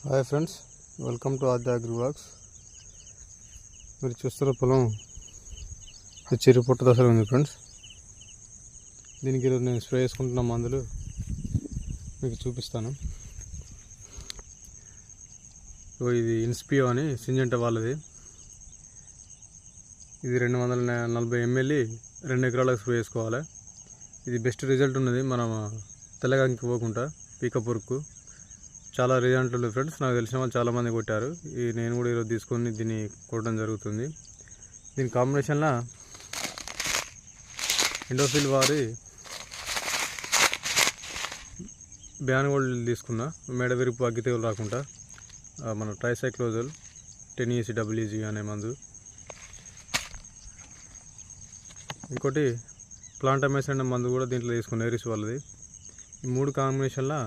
Hi friends, welcome to Aadya agri vlogs. మీరు చూస్తున్న పొలం చెరుకు పొట్ట దశలో ఉంది ఫ్రెండ్స్. దీనికి ఈరోజు నేను స్ప్రే చేసుకుంటున్న మందులు మీకు చూపిస్తాను. ఇది ఇన్స్పియో అని సింజెంటా వాళ్ళది. ఇది 240 ml 2 ఎకరాలకు స్ప్రే చేసుకోవాలి. ఇది బెస్ట్ రిజల్ట్ ఉన్నది. మనం తెల్లగానికి పోకుండా పీక పురుగుకు చాలా రిజల్ట్ ఉంది ఫ్రెండ్స్. నాకు తెలిసిన వాళ్ళు చాలామంది కొట్టారు. నేను కూడా ఈరోజు తీసుకొని దీన్ని కొట్టడం జరుగుతుంది. దీని కాంబినేషన్లో ఎండోఫిల్ వారి బ్యాన్గోల్డ్ తీసుకున్నా, మేడ విరుపు అగ్గి తెగులు రాకుండా. మన ట్రైసైక్లోజల్ 10EC అనే మందు. ఇంకోటి ప్లాంటమైసిన్ అనే మందు కూడా దీంట్లో తీసుకున్నా, ఏరిస్ వాళ్ళది. ఈ 3 కాంబినేషన్లో